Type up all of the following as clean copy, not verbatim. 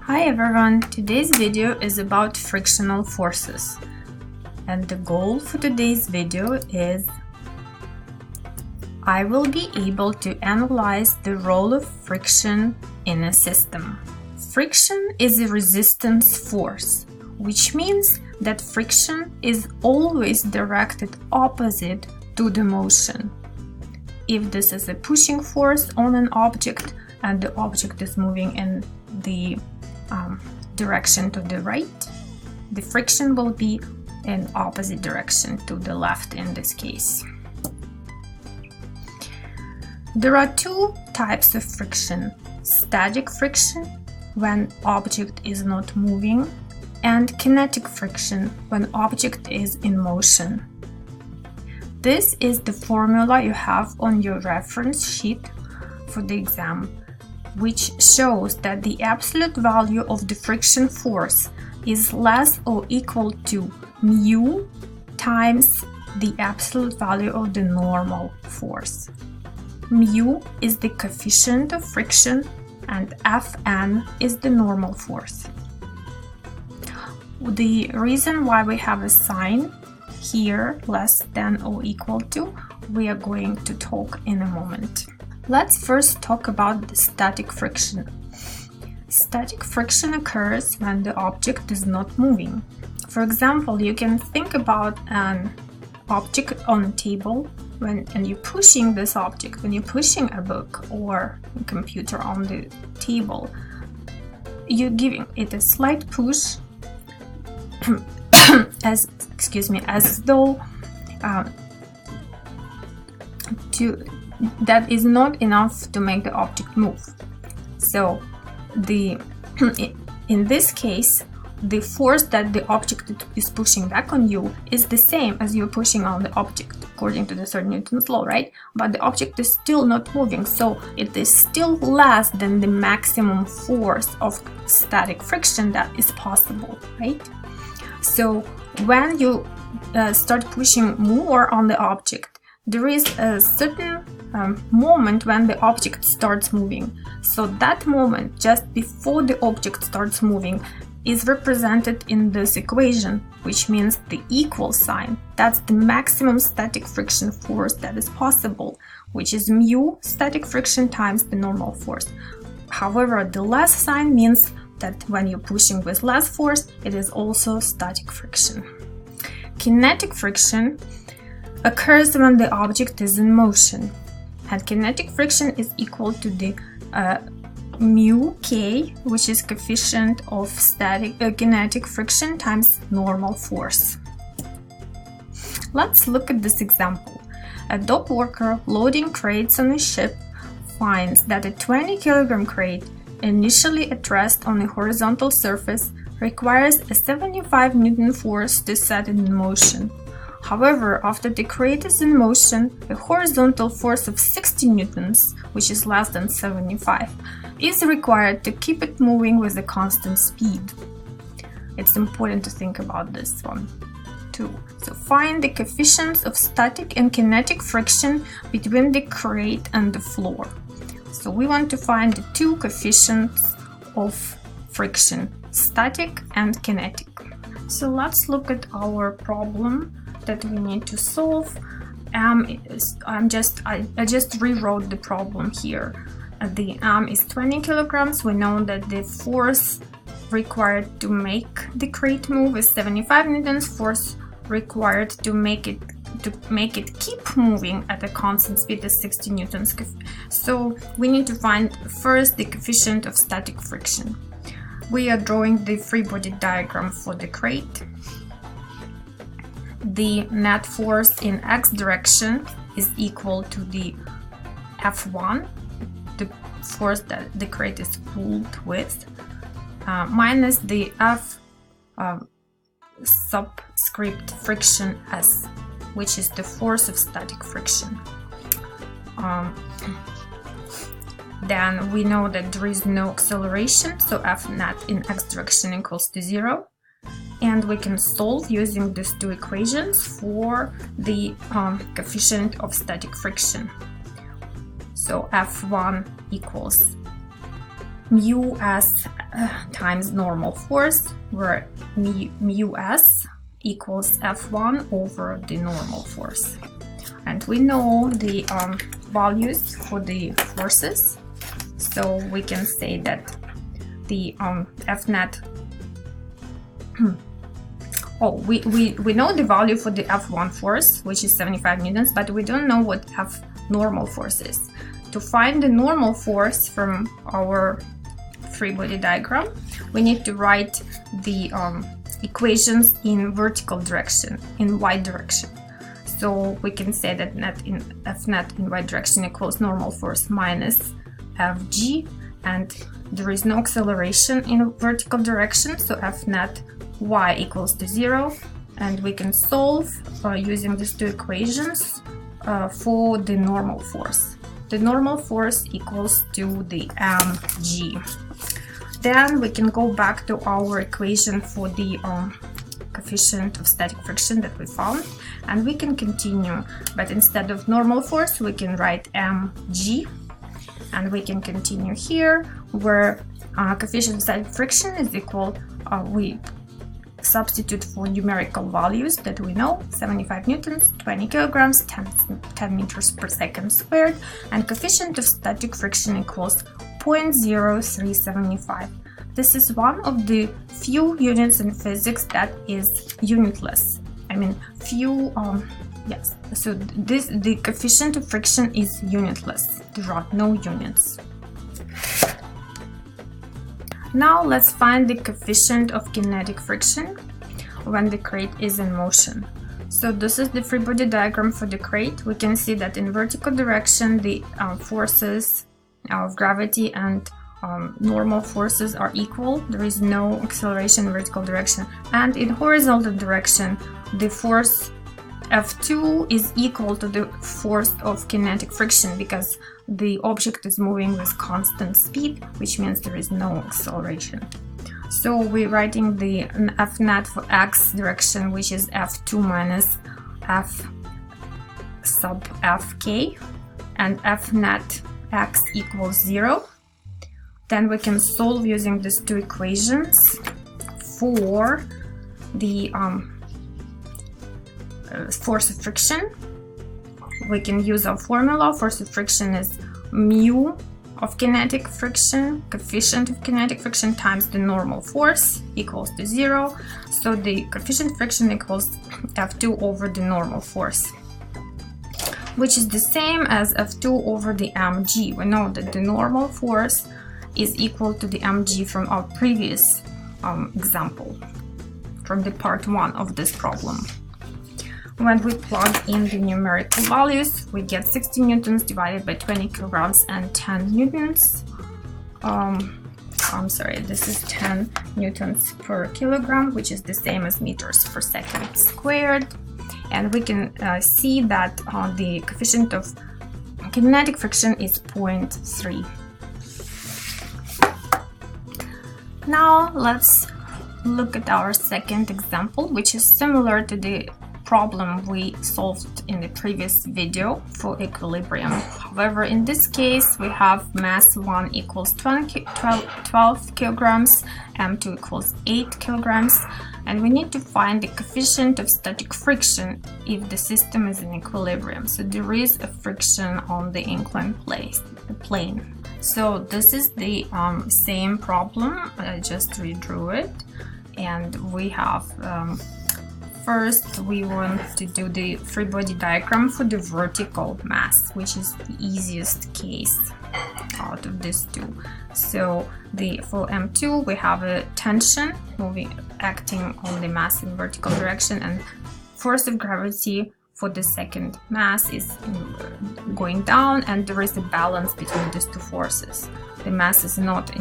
Hi everyone, today's video is about frictional forces, and the goal for today's video is I will be able to analyze the role of friction in a system. Friction is a resistance force, which means that friction is always directed opposite to the motion. If this is a pushing force on an object and the object is moving in the direction to the right, the friction will be in opposite direction to the left in this case. There are two types of friction: static friction when object is not moving, and kinetic friction when object is in motion. This is the formula you have on your reference sheet for the exam, which shows that the absolute value of the friction force is less or equal to mu times the absolute value of the normal force. Mu is the coefficient of friction and Fn is the normal force. The reason why we have a sign here less than or equal to, we are going to talk in a moment. Let's first talk about the static friction. Static friction occurs when the object is not moving. For example, you can think about an object on a table and you're pushing this object, when you're pushing a book or a computer on the table, you're giving it a slight push as though that is not enough to make the object move. So in this case, the force that the object is pushing back on you is the same as you're pushing on the object, according to the third Newton's law, right? But the object is still not moving, so it is still less than the maximum force of static friction that is possible, right? So when you start pushing more on the object, there is a certain moment when the object starts moving. So that moment, just before the object starts moving, is represented in this equation, which means the equal sign. That's the maximum static friction force that is possible, which is mu static friction times the normal force. However, the less sign means that when you're pushing with less force, it is also static friction. Kinetic friction occurs when the object is in motion, and kinetic friction is equal to the mu k, which is coefficient of kinetic friction times normal force. Let's look at this example. A dock worker loading crates on a ship finds that a 20 kg crate, initially at rest on a horizontal surface, requires a 75 Newton force to set it in motion. However, after the crate is in motion, a horizontal force of 60 newtons, which is less than 75, is required to keep it moving with a constant speed. It's important to think about this one too. So find the coefficients of static and kinetic friction between the crate and the floor. So we want to find the two coefficients of friction, static and kinetic. So let's look at our problem that we need to solve. I just rewrote the problem here. The M is 20 kilograms. We know that the force required to make the crate move is 75 newtons. Force required to make it keep moving at a constant speed is 60 newtons. So we need to find first the coefficient of static friction. We are drawing the free body diagram for the crate. The net force in x direction is equal to the F1, the force that the crate is pulled with, minus the F subscript friction S, which is the force of static friction. Then we know that there is no acceleration, so F net in x direction equals to 0. And we can solve using these two equations for the coefficient of static friction. So F1 equals mu as times normal force, where mu(s) equals F1 over the normal force. And we know the values for the forces, so we can say that the F net we know the value for the F1 force, which is 75 newtons, but we don't know what F normal force is. To find the normal force from our free body diagram, we need to write the equations in vertical direction, in y direction. So we can say that F net in y direction equals normal force minus Fg, and there is no acceleration in vertical direction, so F net y equals to 0, and we can solve using these two equations for the normal force. The normal force equals to the mg. Then we can go back to our equation for the coefficient of static friction that we found, and we can continue, but instead of normal force we can write mg, and we can continue here where coefficient of static friction is equal, we substitute for numerical values that we know, 75 newtons, 20 kilograms, 10 meters per second squared, and coefficient of static friction equals 0.0375. This is one of the few units in physics that is unitless. I mean, few, yes, so the coefficient of friction is unitless. There are no units. Now let's find the coefficient of kinetic friction when the crate is in motion. So this is the free body diagram for the crate. We can see that in vertical direction the forces of gravity and normal forces are equal. There is no acceleration in vertical direction. And in horizontal direction, the force F2 is equal to the force of kinetic friction, because the object is moving with constant speed, which means there is no acceleration. So we're writing the F net for x direction, which is F2 minus F sub Fk, and F net x equals 0. Then we can solve using these two equations for the force of friction. We can use our formula. Force of friction is mu of kinetic friction, coefficient of kinetic friction, times the normal force equals to 0. So the coefficient of friction equals F2 over the normal force, which is the same as F2 over the mg. We know that the normal force is equal to the mg from our previous example, from the part 1 of this problem. When we plug in the numerical values, we get 60 newtons divided by 20 kilograms and 10 newtons. I'm sorry, this is 10 newtons per kilogram, which is the same as meters per second squared. And we can see that the coefficient of kinetic friction is 0.3. Now let's look at our second example, which is similar to the problem we solved in the previous video for equilibrium. However, in this case we have mass 1 equals 12 kilograms, m2 equals 8 kilograms, and we need to find the coefficient of static friction if the system is in equilibrium. So there is a friction on the inclined plane. So this is the same problem. I just redrew it, and we have first we want to do the free body diagram for the vertical mass, which is the easiest case out of these two. So for M2 we have a tension acting on the mass in vertical direction, and force of gravity for the second mass is going down, and there is a balance between these two forces. The mass is not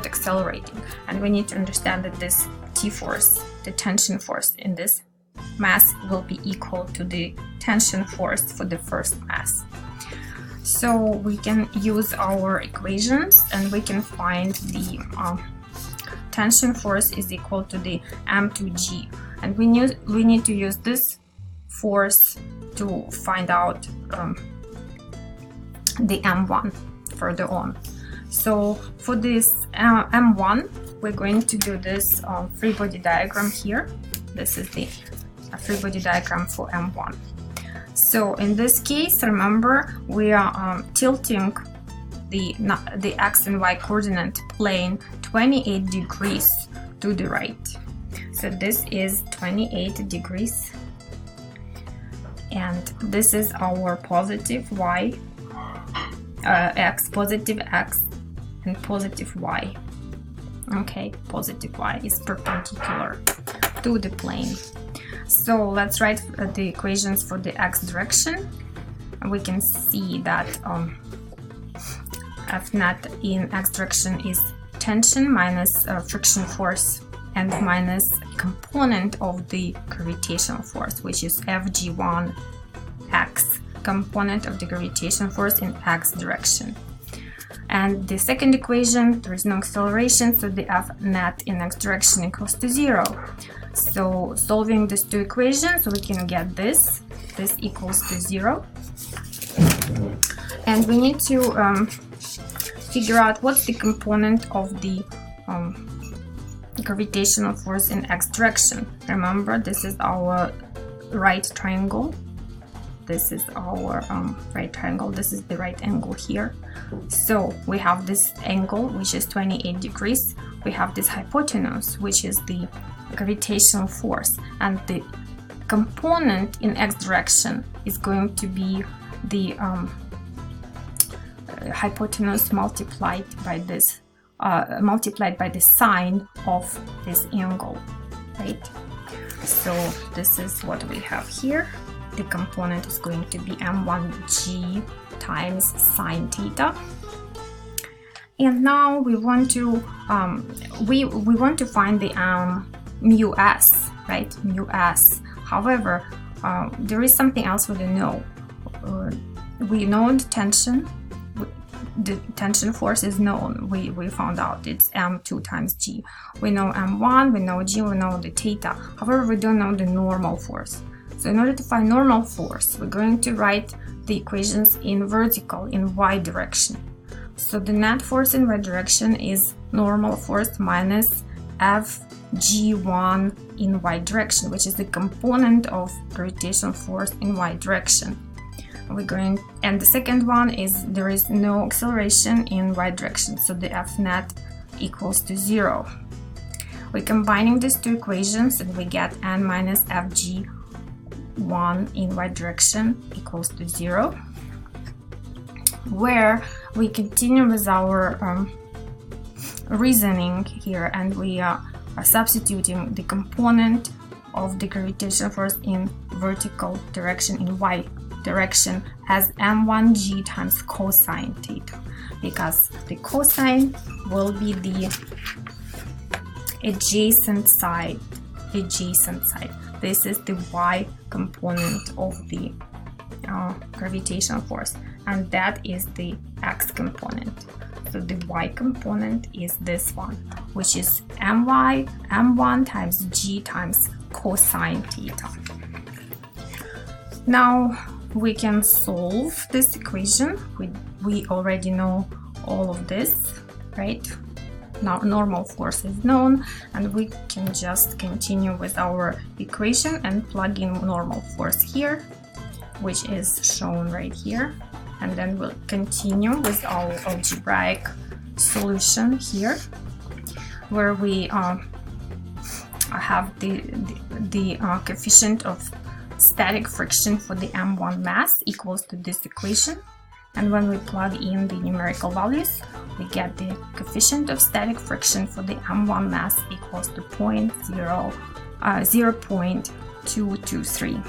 accelerating, and we need to understand that this T force, the tension force in this mass, will be equal to the tension force for the first mass. So we can use our equations, and we can find the tension force is equal to the m2g, and we need to use this force to find out the m1 further on. So for this M1, we're going to do this free body diagram here. This is the free body diagram for M1. So in this case, remember, we are tilting the x and y coordinate plane 28 degrees to the right. So this is 28 degrees, and this is our positive y, x, positive x, and positive y. Okay, positive y is perpendicular to the plane. So let's write the equations for the x direction. We can see that F net in x direction is tension minus friction force and minus component of the gravitational force, which is Fg1 x, component of the gravitational force in x direction. And the second equation, there is no acceleration, so the F net in x direction equals to 0. So solving these two equations, we can get this equals to 0. And we need to figure out what's the component of the gravitational force in x direction. Remember, this is our right triangle. This is our right triangle. This is the right angle here. So we have this angle, which is 28 degrees. We have this hypotenuse, which is the gravitational force. And the component in x direction is going to be the hypotenuse multiplied by this, multiplied by the sine of this angle, right? So this is what we have here. The component is going to be m1g times sine theta. And now we want to we want to find the mu s, right? Mu s. However, there is something else we don't know. We know the tension. The tension force is known. We found out it's m2 times g. We know m1, we know g, we know the theta. However, we don't know the normal force. So in order to find normal force, we're going to write the equations in vertical, in y direction. So the net force in y direction is normal force minus Fg1 in y direction, which is the component of gravitational force in y direction. And the second one is there is no acceleration in y direction, so the F net equals to 0. We're combining these two equations and we get n minus Fg1 in y direction equals to 0, where we continue with our reasoning here, and we are substituting the component of the gravitational force in vertical direction, in y direction, as m1g times cosine theta, because the cosine will be the adjacent side. This is the y component of the gravitational force, and that is the x component. So the y component is this one, which is m1 times g times cosine theta. Now we can solve this equation. We already know all of this, right? Now normal force is known, and we can just continue with our equation and plug in normal force here, which is shown right here, and then we'll continue with our algebraic solution here, where we have the coefficient of static friction for the m1 mass equals to this equation, and when we plug in the numerical values, we get the coefficient of static friction for the m1 mass equals to 0.223.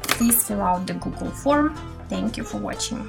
Please fill out the Google form. Thank you for watching.